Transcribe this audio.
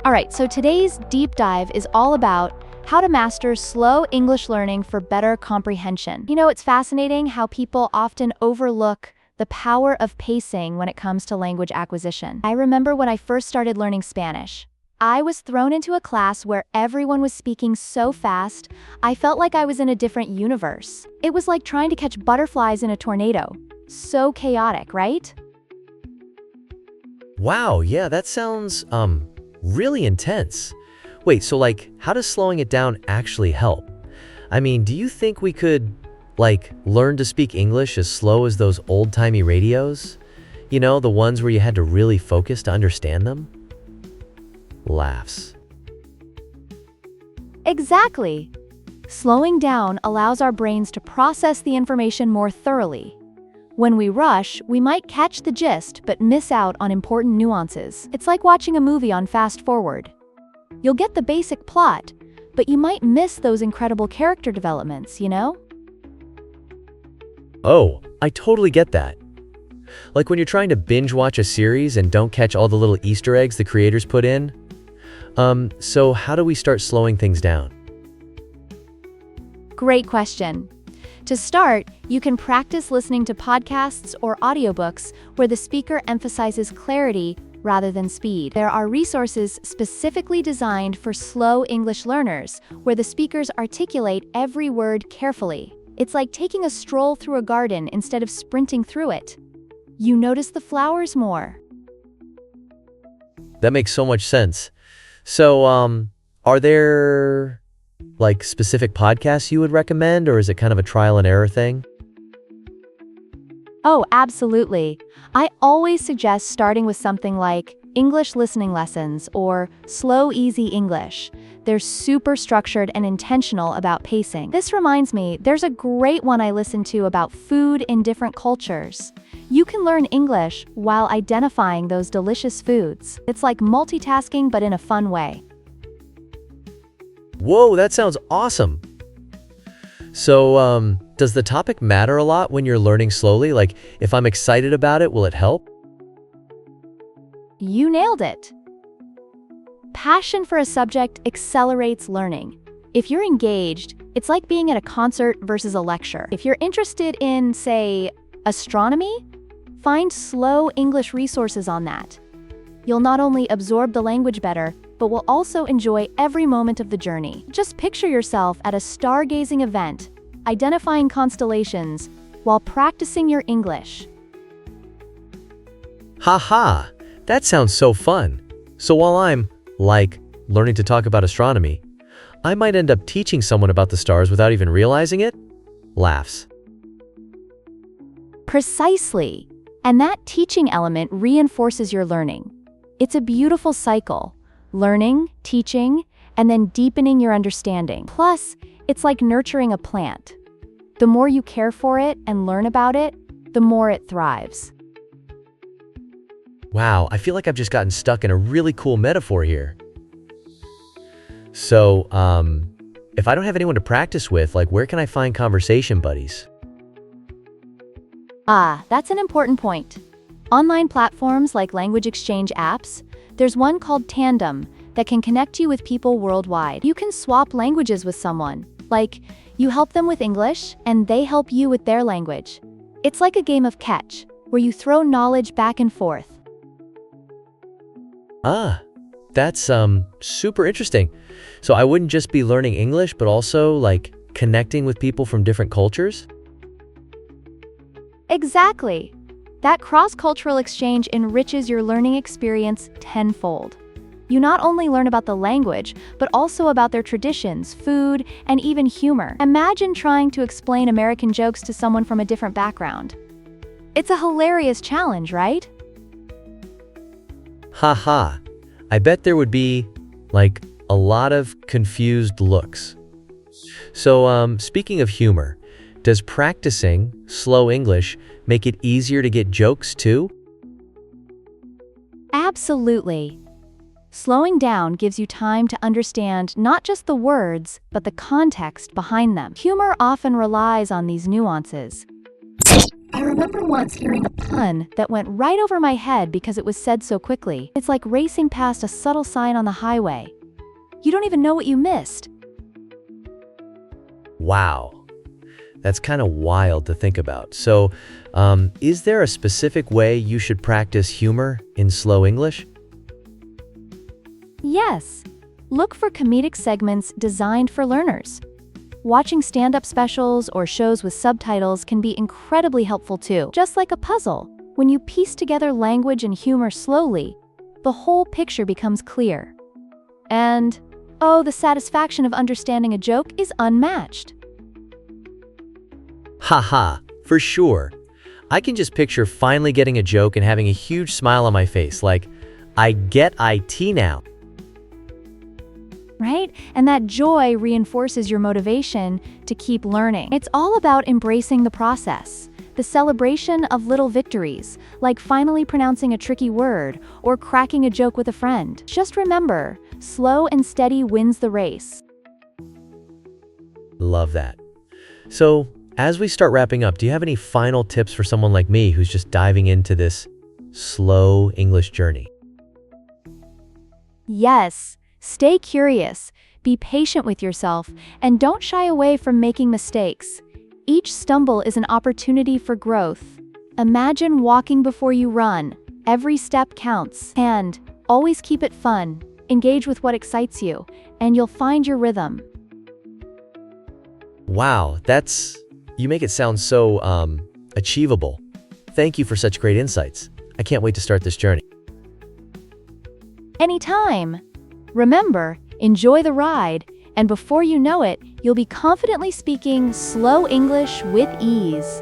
All right, so today's deep dive is all about how to master slow English learning for better comprehension. You know, it's fascinating how people often overlook the power of pacing when it comes to language acquisition. I remember when I first started learning Spanish. I was thrown into a class where everyone was speaking so fast, I felt like I was in a different universe. It was like trying to catch butterflies in a tornado. So chaotic, right? Wow, yeah, that sounds, really intense. Wait, so how does slowing it down actually help? I mean, do you think we could, learn to speak English as slow as those old-timey radios? You know, the ones where you had to really focus to understand them? Laughs. Exactly. Slowing down allows our brains to process the information more thoroughly. When we rush, we might catch the gist but miss out on important nuances. It's like watching a movie on fast forward. You'll get the basic plot, but you might miss those incredible character developments, you know? Oh, I totally get that. Like when you're trying to binge watch a series and don't catch all the little Easter eggs the creators put in. So how do we start slowing things down? Great question. To start, you can practice listening to podcasts or audiobooks where the speaker emphasizes clarity rather than speed. There are resources specifically designed for slow English learners where the speakers articulate every word carefully. It's like taking a stroll through a garden instead of sprinting through it. You notice the flowers more. That makes so much sense. So, are there specific podcasts you would recommend, or is it kind of a trial and error thing? Oh, absolutely. I always suggest starting with something like English Listening Lessons or Slow Easy English. They're super structured and intentional about pacing. This reminds me, there's a great one I listened to about food in different cultures. You can learn English while identifying those delicious foods. It's like multitasking, but in a fun way. Whoa, that sounds awesome. So, does the topic matter a lot when you're learning slowly? Like, if I'm excited about it, will it help? You nailed it. Passion for a subject accelerates learning. If you're engaged, it's like being at a concert versus a lecture. If you're interested in, say, astronomy, find slow English resources on that. You'll not only absorb the language better, but will also enjoy every moment of the journey. Just picture yourself at a stargazing event, identifying constellations, while practicing your English. Haha, that sounds so fun. So while I'm, learning to talk about astronomy, I might end up teaching someone about the stars without even realizing it? Laughs. Precisely. And that teaching element reinforces your learning. It's a beautiful cycle. Learning, teaching, and then deepening your understanding. Plus, it's like nurturing a plant. The more you care for it and learn about it, the more it thrives. Wow, I feel like I've just gotten stuck in a really cool metaphor here. So, if I don't have anyone to practice with, where can I find conversation buddies? That's an important point. Online platforms like language exchange apps, there's one called Tandem that can connect you with people worldwide. You can swap languages with someone, like you help them with English and they help you with their language. It's like a game of catch, where you throw knowledge back and forth. That's super interesting. So I wouldn't just be learning English, but also connecting with people from different cultures? Exactly. That cross-cultural exchange enriches your learning experience tenfold. You not only learn about the language, but also about their traditions, food, and even humor. Imagine trying to explain American jokes to someone from a different background. It's a hilarious challenge, right? Haha. I bet there would be, a lot of confused looks. So, speaking of humor, does practicing slow English make it easier to get jokes too? Absolutely. Slowing down gives you time to understand not just the words, but the context behind them. Humor often relies on these nuances. I remember once hearing a pun that went right over my head because it was said so quickly. It's like racing past a subtle sign on the highway. You don't even know what you missed. Wow. That's kind of wild to think about. So, is there a specific way you should practice humor in slow English? Yes. Look for comedic segments designed for learners. Watching stand-up specials or shows with subtitles can be incredibly helpful too. Just like a puzzle, when you piece together language and humor slowly, the whole picture becomes clear. And, oh, the satisfaction of understanding a joke is unmatched. Haha, for sure. I can just picture finally getting a joke and having a huge smile on my face, like, I get IT now. Right? And that joy reinforces your motivation to keep learning. It's all about embracing the process, the celebration of little victories, like finally pronouncing a tricky word or cracking a joke with a friend. Just remember, slow and steady wins the race. Love that. So, as we start wrapping up, do you have any final tips for someone like me who's just diving into this slow English journey? Yes. Stay curious, be patient with yourself, and don't shy away from making mistakes. Each stumble is an opportunity for growth. Imagine walking before you run. Every step counts. And always keep it fun. Engage with what excites you, and you'll find your rhythm. Wow, you make it sound so, achievable. Thank you for such great insights. I can't wait to start this journey. Anytime. Remember, enjoy the ride, and before you know it, you'll be confidently speaking slow English with ease.